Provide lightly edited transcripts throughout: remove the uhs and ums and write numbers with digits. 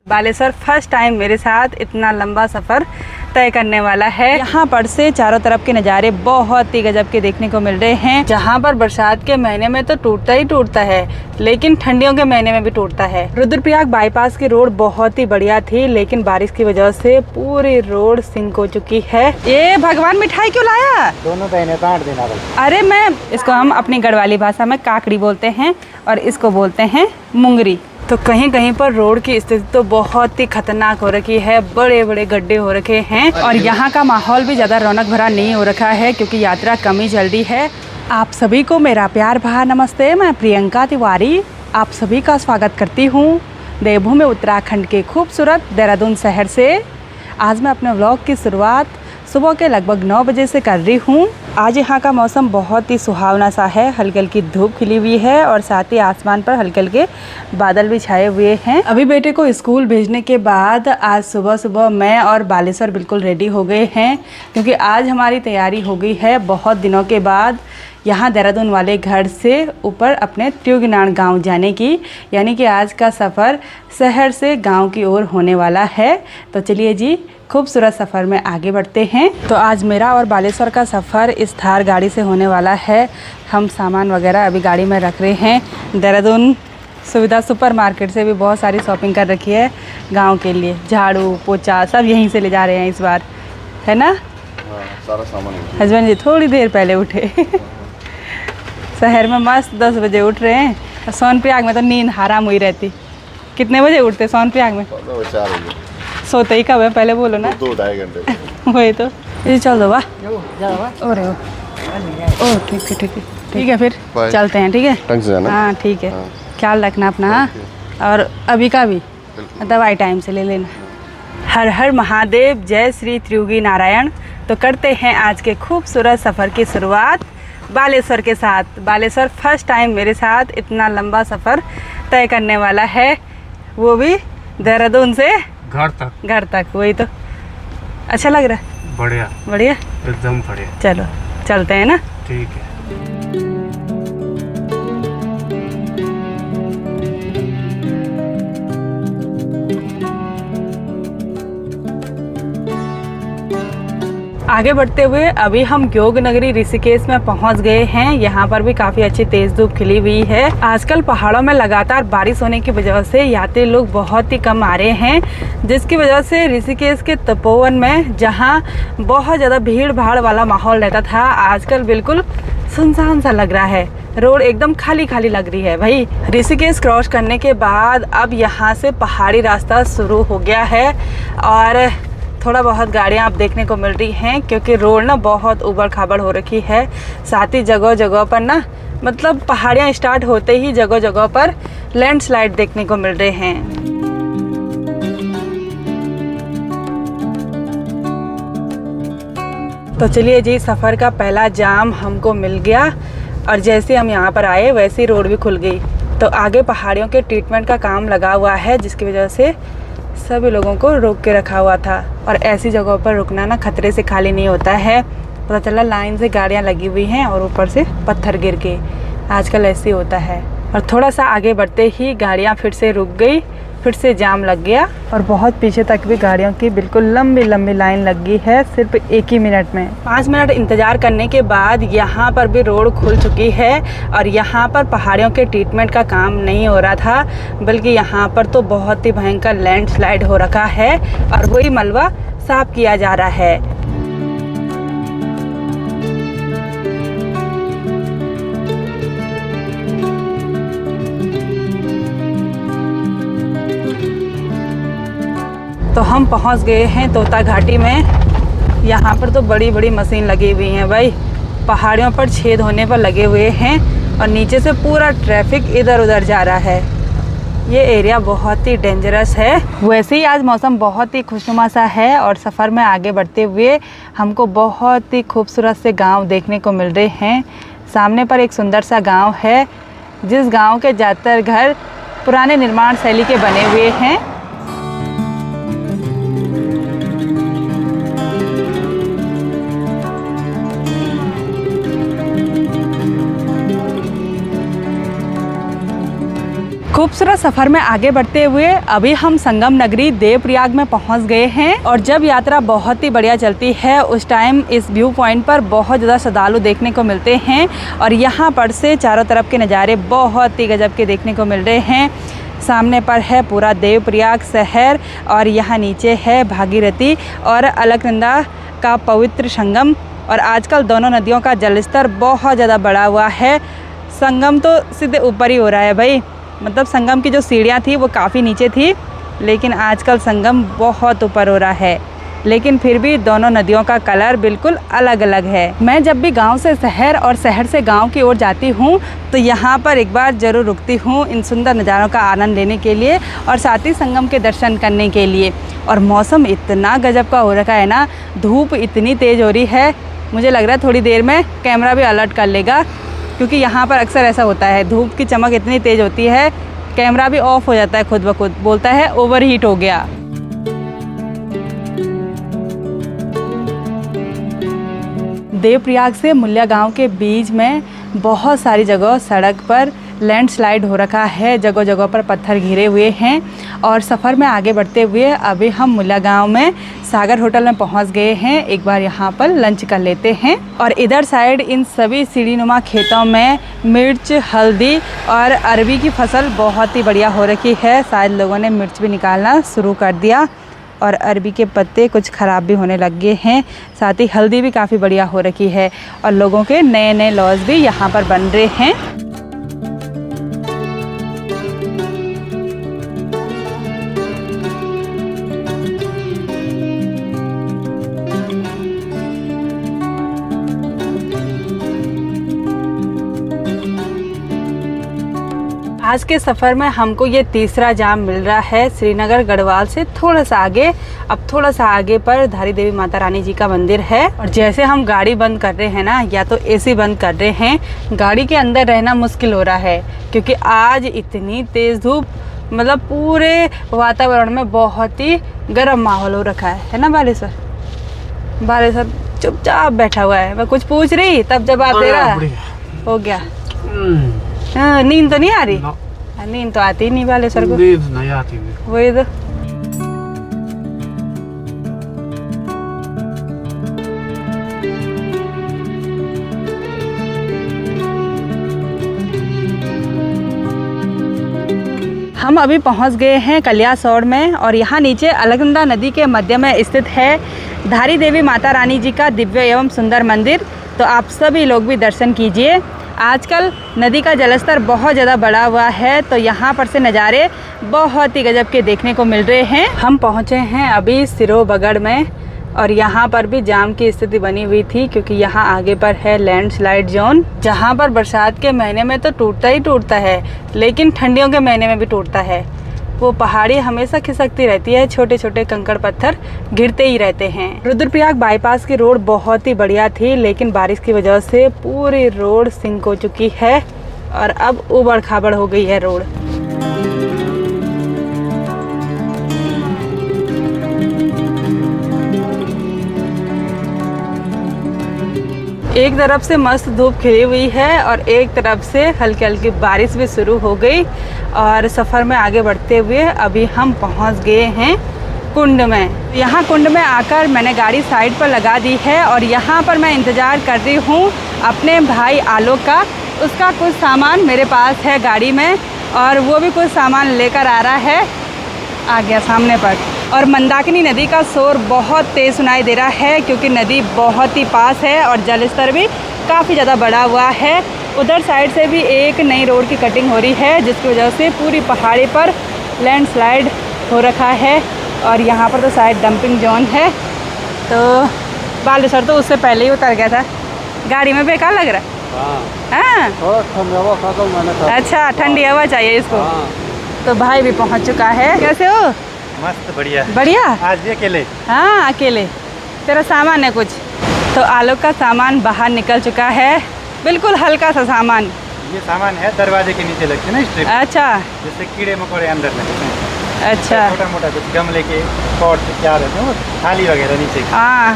Baleshwar first time मेरे साथ इतना लंबा सफ़र तय करने वाला है। यहाँ पर से चारों तरफ के नज़ारे बहुत ही गजब के देखने को मिल रहे हैं। जहाँ पर बरसात के महीने में तो टूटता ही टूटता है, लेकिन ठंडियों के महीने में भी टूटता है। रुद्रप्रयाग बाईपास की रोड बहुत ही बढ़िया थी, लेकिन बारिश की वजह से पूरी रोड सिंक हो चुकी है। ये भगवान मिठाई क्यों लाया? दोनों बहनें काट देना। अरे मैं इसको हम अपनी गढ़वाली भाषा में काकड़ी बोलते हैं और इसको बोलते हैं मुंगरी। तो कहीं कहीं पर रोड की स्थिति तो बहुत ही खतरनाक हो रखी है, बड़े बड़े गड्ढे हो रखे हैं और यहाँ का माहौल भी ज़्यादा रौनक भरा नहीं हो रखा है, क्योंकि यात्रा कम ही चल रही है। आप सभी को मेरा प्यार भरा नमस्ते। मैं प्रियंका तिवारी आप सभी का स्वागत करती हूँ देवभूमि उत्तराखंड के खूबसूरत देहरादून शहर से। आज मैं अपने व्लॉग की शुरुआत सुबह के लगभग 9 बजे से कर रही हूँ। आज यहाँ का मौसम बहुत ही सुहावना सा है, हल्की हल्की धूप खिली हुई है और साथ ही आसमान पर हल्के हल्के बादल भी छाए हुए हैं। अभी बेटे को स्कूल भेजने के बाद आज सुबह सुबह मैं और बालेश्वर बिल्कुल रेडी हो गए हैं, क्योंकि आज हमारी तैयारी हो गई है बहुत दिनों के बाद यहाँ देहरादून वाले घर से ऊपर अपने त्रियुगनारायण गाँव जाने की। यानी कि आज का सफ़र शहर से गाँव की ओर होने वाला है। तो चलिए जी, खूबसूरत सफ़र में आगे बढ़ते हैं। तो आज मेरा और बालेश्वर का सफ़र इस थार गाड़ी से होने वाला है। हम सामान वगैरह अभी गाड़ी में रख रहे हैं। देहरादून सुविधा सुपर मार्केट से भी बहुत सारी शॉपिंग कर रखी है गांव के लिए। झाड़ू पोछा सब यहीं से ले जा रहे हैं इस बार, है ना? सारा सामान। हस्बैंड जी थोड़ी देर पहले उठे शहर में मस्त 10 बजे उठ रहे हैं। सोनप्रयाग में तो नींद हराम हुई रहती। कितने बजे उठते सोनप्रयाग में? 4 बजे। सोते ही कब है पहले बोलो ना। 2-2.5 घंटे वही तो। ये चल दो वाह। ओ ठीक है फिर चलते हैं। ठीक है, ढंग से जाना। हाँ ठीक है। ख्याल रखना अपना। हाँ, और अभी का भी दवाई टाइम से ले लेना। हर हर महादेव, जय श्री त्रियुगी नारायण। तो करते हैं आज के खूबसूरत सफ़र की शुरुआत बालेश्वर के साथ। बालेश्वर फर्स्ट टाइम मेरे साथ इतना लंबा सफ़र तय करने वाला है, वो भी देहरादून से घर तक। वही तो अच्छा लग रहा है। बढ़िया बढ़िया एकदम बढ़िया। चलो चलते हैं ना। ठीक है। आगे बढ़ते हुए अभी हम योग नगरी ऋषिकेश में पहुंच गए हैं। यहाँ पर भी काफ़ी अच्छी तेज धूप खिली हुई है। आजकल पहाड़ों में लगातार बारिश होने की वजह से यात्री लोग बहुत ही कम आ रहे हैं, जिसकी वजह से ऋषिकेश के तपोवन में जहाँ बहुत ज़्यादा भीड़ भाड़ वाला माहौल रहता था, आजकल बिल्कुल सुनसान सा लग रहा है। रोड एकदम खाली खाली लग रही है भाई। ऋषिकेश क्रॉस करने के बाद अब यहाँ से पहाड़ी रास्ता शुरू हो गया है और थोड़ा बहुत गाड़ियाँ आप देखने को मिल रही हैं, क्योंकि रोड ना बहुत उबड़ खाबड़ हो रखी है। साथ ही जगह जगह पर ना, मतलब पहाड़ियाँ स्टार्ट होते ही जगह जगह पर लैंडस्लाइड देखने को मिल रहे हैं। तो चलिए जी, सफ़र का पहला जाम हमको मिल गया और जैसे हम यहाँ पर आए वैसे ही रोड भी खुल गई। तो आगे पहाड़ियों के ट्रीटमेंट का काम लगा हुआ है, जिसकी वजह से सभी लोगों को रोक के रखा हुआ था। और ऐसी जगहों पर रुकना ना खतरे से खाली नहीं होता है। पता चला लाइन से गाड़ियाँ लगी हुई हैं और ऊपर से पत्थर गिर के, आजकल ऐसे होता है। और थोड़ा सा आगे बढ़ते ही गाड़ियाँ फिर से रुक गई, फिर से जाम लग गया और बहुत पीछे तक भी गाड़ियों की बिल्कुल लंबी लंबी लाइन लग गई है, सिर्फ 1 ही मिनट में। 5 मिनट इंतज़ार करने के बाद यहाँ पर भी रोड खुल चुकी है और यहाँ पर पहाड़ियों के ट्रीटमेंट का काम नहीं हो रहा था, बल्कि यहाँ पर तो बहुत ही भयंकर लैंडस्लाइड हो रखा है और वही मलबा साफ किया जा रहा है। तो हम पहुंच गए हैं तोता घाटी में। यहाँ पर तो बड़ी बड़ी मशीन लगी हुई हैं भाई, पहाड़ियों पर छेद होने पर लगे हुए हैं और नीचे से पूरा ट्रैफिक इधर उधर जा रहा है। ये एरिया बहुत ही डेंजरस है। वैसे ही आज मौसम बहुत ही खुशनुमा सा है और सफ़र में आगे बढ़ते हुए हमको बहुत ही खूबसूरत से गांव देखने को मिल रहे हैं। सामने पर एक सुंदर सा गांव है, जिस गांव के ज़्यादातर घर पुराने निर्माण शैली के बने हुए हैं। खूबसूरत सफ़र में आगे बढ़ते हुए अभी हम संगम नगरी देवप्रयाग में पहुंच गए हैं। और जब यात्रा बहुत ही बढ़िया चलती है उस टाइम इस व्यू पॉइंट पर बहुत ज़्यादा श्रद्धालु देखने को मिलते हैं और यहाँ पर से चारों तरफ के नज़ारे बहुत ही गजब के देखने को मिल रहे हैं। सामने पर है पूरा देवप्रयाग शहर और यहाँ नीचे है भागीरथी और अलकनंदा का पवित्र संगम। और आजकल दोनों नदियों का जलस्तर बहुत ज़्यादा बढ़ा हुआ है। संगम तो सीधे ऊपर ही हो रहा है भाई, मतलब संगम की जो सीढ़ियाँ थी वो काफ़ी नीचे थी, लेकिन आजकल संगम बहुत ऊपर हो रहा है। लेकिन फिर भी दोनों नदियों का कलर बिल्कुल अलग अलग है। मैं जब भी गांव से शहर और शहर से गांव की ओर जाती हूं तो यहाँ पर एक बार ज़रूर रुकती हूं इन सुंदर नज़ारों का आनंद लेने के लिए और साथ ही संगम के दर्शन करने के लिए। और मौसम इतना गजब का हो रखा है ना, धूप इतनी तेज़ हो रही है, मुझे लग रहा है थोड़ी देर में कैमरा भी अलर्ट कर लेगा, क्योंकि यहाँ पर अक्सर ऐसा होता है, धूप की चमक इतनी तेज़ होती है कैमरा भी ऑफ हो जाता है खुद ब खुद, बोलता है ओवर हीट हो गया। देवप्रयाग से मुल्या गांव के बीच में बहुत सारी जगह सड़क पर लैंडस्लाइड हो रखा है, जगह जगह पर पत्थर घिरे हुए हैं। और सफ़र में आगे बढ़ते हुए अभी हम मुल्या गांव में सागर होटल में पहुंच गए हैं। एक बार यहां पर लंच कर लेते हैं। और इधर साइड इन सभी सीढ़ीनुमा खेतों में मिर्च, हल्दी और अरबी की फसल बहुत ही बढ़िया हो रखी है। शायद लोगों ने मिर्च भी निकालना शुरू कर दिया और अरबी के पत्ते कुछ ख़राब भी होने लग गए हैं। साथ ही हल्दी भी काफ़ी बढ़िया हो रखी है और लोगों के नए नए लॉज भी यहाँ पर बन रहे हैं। आज के सफ़र में हमको ये तीसरा जाम मिल रहा है श्रीनगर गढ़वाल से थोड़ा सा आगे। अब थोड़ा सा आगे पर धारी देवी माता रानी जी का मंदिर है। और जैसे हम गाड़ी बंद कर रहे हैं ना, या तो एसी बंद कर रहे हैं, गाड़ी के अंदर रहना मुश्किल हो रहा है क्योंकि आज इतनी तेज़ धूप, मतलब पूरे वातावरण में बहुत ही गर्म माहौल हो रखा है ना। बालेश्वर चुपचाप बैठा हुआ है, मैं कुछ पूछ रही तब जवाब दे रहा हो गया। नींद तो नहीं आ रही? नींद तो आती नहीं बालेश्वर को, नींद नहीं आती। वही तो। हम अभी पहुंच गए हैं कलियासौड़ में और यहाँ नीचे अलकनंदा नदी के मध्य में स्थित है धारी देवी माता रानी जी का दिव्य एवं सुंदर मंदिर। तो आप सभी लोग भी दर्शन कीजिए। आजकल नदी का जलस्तर बहुत ज़्यादा बढ़ा हुआ है तो यहाँ पर से नज़ारे बहुत ही गजब के देखने को मिल रहे हैं। हम पहुँचे हैं अभी सिरोबगढ़ में और यहाँ पर भी जाम की स्थिति बनी हुई थी क्योंकि यहाँ आगे पर है लैंडस्लाइड जोन, जहाँ पर बरसात के महीने में तो टूटता ही टूटता है, लेकिन ठंडियों के महीने में भी टूटता है। वो पहाड़ी हमेशा खिसकती रहती है, छोटे छोटे कंकड़ पत्थर गिरते ही रहते हैं। रुद्रप्रयाग बाईपास की रोड बहुत ही बढ़िया थी, लेकिन बारिश की वजह से पूरी रोड सिंक हो चुकी है और अब उबड़ खाबड़ हो गई है रोड। एक तरफ से मस्त धूप खिली हुई है और एक तरफ से हल्की हल्की बारिश भी शुरू हो गई। और सफ़र में आगे बढ़ते हुए अभी हम पहुंच गए हैं कुंड में। यहाँ कुंड में आकर मैंने गाड़ी साइड पर लगा दी है और यहाँ पर मैं इंतज़ार कर रही हूँ अपने भाई आलोक का। उसका कुछ सामान मेरे पास है गाड़ी में और वो भी कुछ सामान लेकर आ रहा है, आ गया सामने पर। और मंदाकिनी नदी का शोर बहुत तेज़ सुनाई दे रहा है क्योंकि नदी बहुत ही पास है और जलस्तर भी काफ़ी ज़्यादा बढ़ा हुआ है। उधर साइड से भी एक नई रोड की कटिंग हो रही है जिसकी वजह से पूरी पहाड़ी पर लैंडस्लाइड हो रखा है और यहाँ पर तो शायद डंपिंग जोन है। तो बालेश्वर तो उससे पहले ही उतर गया था, गाड़ी में बेकार लग रहा है। अच्छा, ठंडी हवा चाहिए इसको। तो भाई भी पहुँच चुका है। कैसे हो? मस्त, बढ़िया बढ़िया। आज भी अकेले? हाँ अकेले। तेरा सामान है कुछ? तो आलोक का सामान बाहर निकल चुका है, बिल्कुल हल्का सा सामान। ये सामान है दरवाजे के नीचे लगते ना स्ट्रिप। अच्छा, जैसे कीड़े मकोड़े अंदर लगते हैं। अच्छा, छोटा मोटा कुछ गमले के पॉट क्या रहते हैं वो थाली वगैरह नीचे। हाँ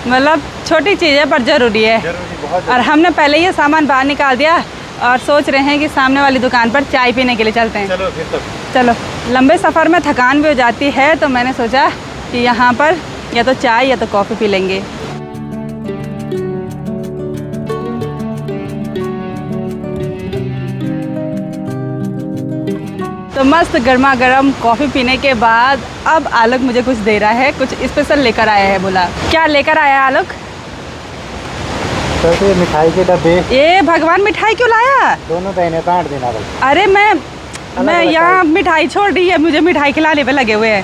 मतलब छोटी चीज़ है पर ज़रूरी है। जरूरी, बहुत और हमने पहले ये सामान बाहर निकाल दिया और सोच रहे हैं कि सामने वाली दुकान पर चाय पीने के लिए चलते हैं। चलो फिर तो। चलो, लंबे सफ़र में थकान भी हो जाती है तो मैंने सोचा कि यहाँ पर या तो चाय या तो कॉफ़ी पी लेंगे। तो मस्त गर्मा गर्म कॉफ़ी पीने के बाद अब आलोक मुझे कुछ दे रहा है, कुछ स्पेशल लेकर आया है। बोला क्या लेकर आया है आलोक? तो ये मिठाई के डब्बे। ये भगवान मिठाई क्यों लाया? दोनों बहनें बांट देना भाई। अरे मैं यहाँ मिठाई छोड़ दी है, मुझे मिठाई खिलाने पे लगे हुए हैं।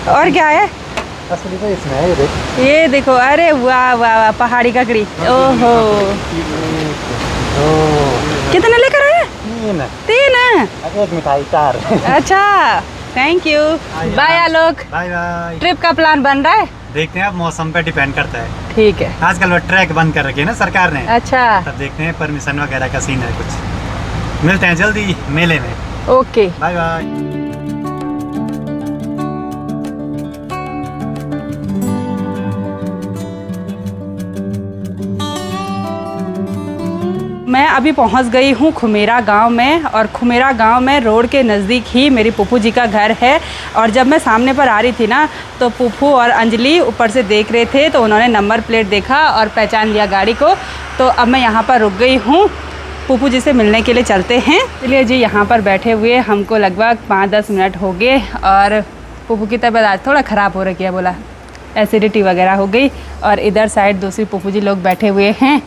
और क्या है? असली तो इसमें है, ये देखो। अरे वाह वाह वाह, पहाड़ी ककड़ी। ओहो, कितने लेकर आए? तीन है। एक मिठाई 4। अच्छा, thank you. Bye Alok. Bye bye. Trip का प्लान बन रहा है? देखते हैं, अब मौसम पे डिपेंड करता है। ठीक है। आजकल वो ट्रैक बंद कर रखे है ना सरकार ने। अच्छा, तब देखते हैं, परमिशन वगैरह का सीन है कुछ। मिलते हैं जल्दी मेले में। Okay, bye bye. मैं अभी पहुंच गई हूं खुमेरा गांव में, और खुमेरा गांव में रोड के नज़दीक ही मेरी पुप्पू जी का घर है। और जब मैं सामने पर आ रही थी ना, तो पुप्पू और अंजलि ऊपर से देख रहे थे, तो उन्होंने नंबर प्लेट देखा और पहचान लिया गाड़ी को। तो अब मैं यहाँ पर रुक गई हूँ, पुप्पू जी से मिलने के लिए चलते हैं। चलिए जी, यहाँ पर बैठे हुए हमको लगभग 5-10 मिनट हो गए, और पुप्पू की तबीयत आज थोड़ा ख़राब हो रखी है। बोला एसिडिटी वगैरह हो गई। और इधर साइड दूसरी पुप्पू जी लोग बैठे हुए हैं,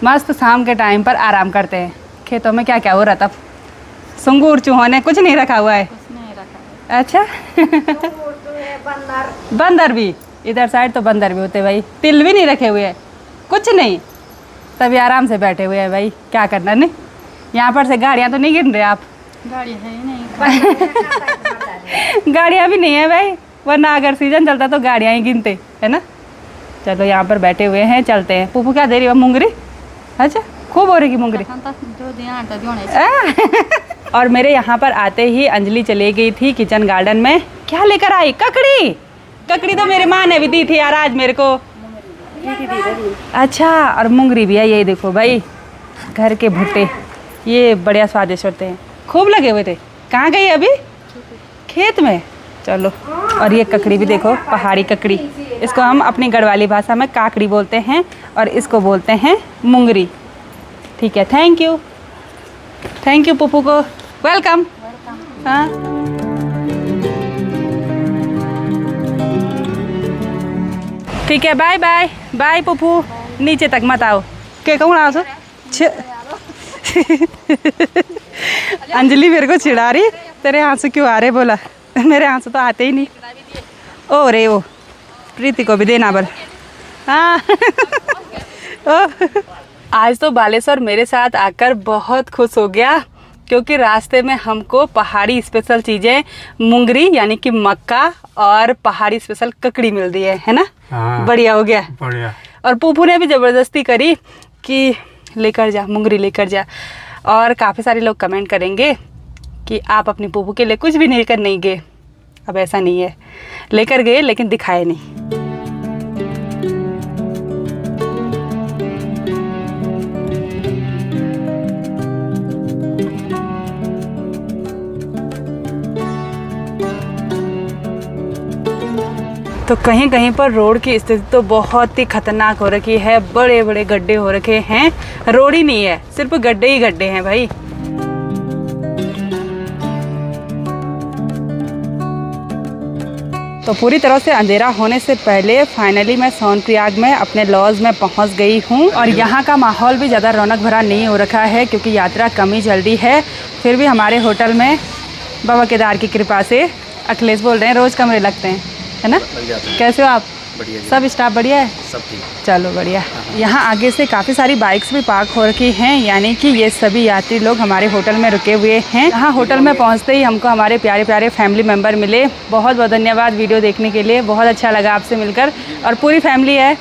मस्त शाम के टाइम पर आराम करते हैं। खेतों में क्या क्या हो रहा था? सुंगूर चूहों ने कुछ नहीं रखा हुआ है। कुछ नहीं रखा है। अच्छा। बंदर भी इधर साइड तो बंदर भी होते भाई। तिल भी नहीं रखे हुए हैं, कुछ नहीं, तभी आराम से बैठे हुए हैं भाई। क्या करना नहीं, यहाँ पर से गाड़ियाँ तो नहीं गिन रहे आप? गाड़ी है ही नहीं। गाड़ियाँ भी नहीं है भाई, वरना अगर सीजन चलता तो गाड़ियाँ ही गिनते, है ना। चलो, यहाँ पर बैठे हुए हैं, चलते हैं। पुप्पू क्या दे रही है? मुंगरी। अच्छा, खूब हो रही की मुंगरी। और मेरे यहाँ पर आते ही अंजलि चली गई थी किचन गार्डन में। क्या लेकर आई? ककड़ी। ककड़ी तो मेरी माँ ने भी दी थी यार आज मेरे को। अच्छा, और मुंगरी भी है। ये देखो भाई, घर के भुट्टे, ये बढ़िया स्वादिष्ट होते हैं। खूब लगे हुए थे। कहाँ गई अभी? खेत में। चलो, और ये ककड़ी भी देखो, पहाड़ी ककड़ी। इसको हम अपनी गढ़वाली भाषा में काकड़ी बोलते हैं, और इसको बोलते हैं मुंगरी। ठीक है, थैंक यू। थैंक यू पुप्पू को। वेलकम। हाँ, ठीक है, बाय बाय। बाय पुप्पू, नीचे तक मत आओ। क्या कहूँ ना? अंजलि मेरे को चिढ़ा रही, तेरे आंसू क्यों आ रहे? बोला मेरे आंसू तो आते ही नहीं। ओ रे, ओ प्रीति को भी देना बल। हाँ। आज तो बालेश्वर मेरे साथ आकर बहुत खुश हो गया, क्योंकि रास्ते में हमको पहाड़ी स्पेशल चीज़ें मुंगरी यानी कि मक्का और पहाड़ी स्पेशल ककड़ी मिल रही है ना। हाँ, बढ़िया हो गया। बढ़िया। और पुप्पू ने भी ज़बरदस्ती करी कि लेकर जा, मुंगरी लेकर जा। और काफ़ी सारे लोग कमेंट करेंगे कि आप अपनी पुप्पू के लिए कुछ भी लेकर नहीं गए। अब ऐसा नहीं है, लेकर गए लेकिन दिखाए नहीं। तो कहीं कहीं पर रोड की स्थिति तो बहुत ही खतरनाक हो रखी है। बड़े बड़े गड्ढे हो रखे हैं, रोड ही नहीं है, सिर्फ गड्ढे ही गड्ढे हैं भाई। तो पूरी तरह से अंधेरा होने से पहले फाइनली मैं सोनप्रयाग में अपने लॉज में पहुंच गई हूं। और यहाँ का माहौल भी ज़्यादा रौनक भरा नहीं हो रखा है, क्योंकि यात्रा कम ही चल रही है। फिर भी हमारे होटल में बाबा केदार की कृपा से, अखिलेश बोल रहे हैं, रोज़ कमरे लगते हैं, है ना। कैसे हो आप? बढ़िया। सब स्टाफ बढ़िया है? सब ठीक। चलो बढ़िया। यहाँ आगे से काफ़ी सारी बाइक्स भी पार्क हो रखी हैं, यानी कि ये सभी यात्री लोग हमारे होटल में रुके हुए हैं। यहाँ होटल में पहुँचते ही हमको हमारे प्यारे प्यारे फैमिली मेम्बर मिले। बहुत बहुत धन्यवाद वीडियो देखने के लिए, बहुत अच्छा लगा आपसे मिलकर। और पूरी फैमिली है?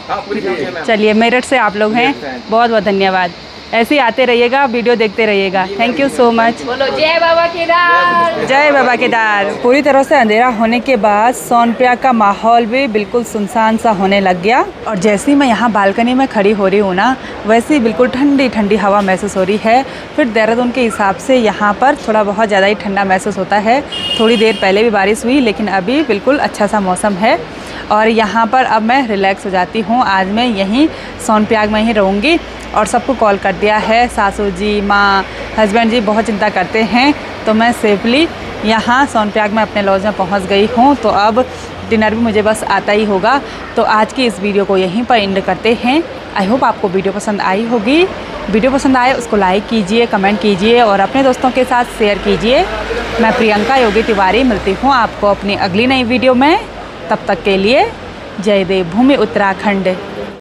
चलिए, मेरठ से आप लोग हैं, बहुत बहुत धन्यवाद। ऐसे ही आते रहिएगा, वीडियो देखते रहिएगा। Thank you so much. बोलो जय बाबा केदार। जय बाबा केदार। पूरी तरह से अंधेरा होने के बाद सोनप्रयाग का माहौल भी बिल्कुल सुनसान सा होने लग गया और जैसे ही मैं यहाँ बालकनी में खड़ी हो रही हूँ ना, वैसे ही बिल्कुल ठंडी ठंडी हवा महसूस हो रही है। फिर देहरादून के हिसाब से यहाँ पर थोड़ा बहुत ज़्यादा ही ठंडा महसूस होता है। थोड़ी देर पहले भी बारिश हुई, लेकिन अभी बिल्कुल अच्छा सा मौसम है और यहाँ पर अब मैं रिलैक्स हो जाती हूँ। आज मैं यहीं सोनप्रयाग में ही रहूँगी और सबको कॉल कर दिया है। सासू जी, माँ, हस्बैंड जी बहुत चिंता करते हैं, तो मैं सेफली यहाँ सोनप्रयाग में अपने लॉज में पहुँच गई हूँ। तो अब डिनर भी मुझे बस आता ही होगा। तो आज की इस वीडियो को यहीं पर एंड करते हैं। आई होप आपको वीडियो पसंद आई होगी। वीडियो पसंद आए उसको लाइक कीजिए, कमेंट कीजिए और अपने दोस्तों के साथ शेयर कीजिए। मैं प्रियंका योगी तिवारी मिलती हूँ आपको अपनी अगली नई वीडियो में। तब तक के लिए जय देवभूमि उत्तराखंड।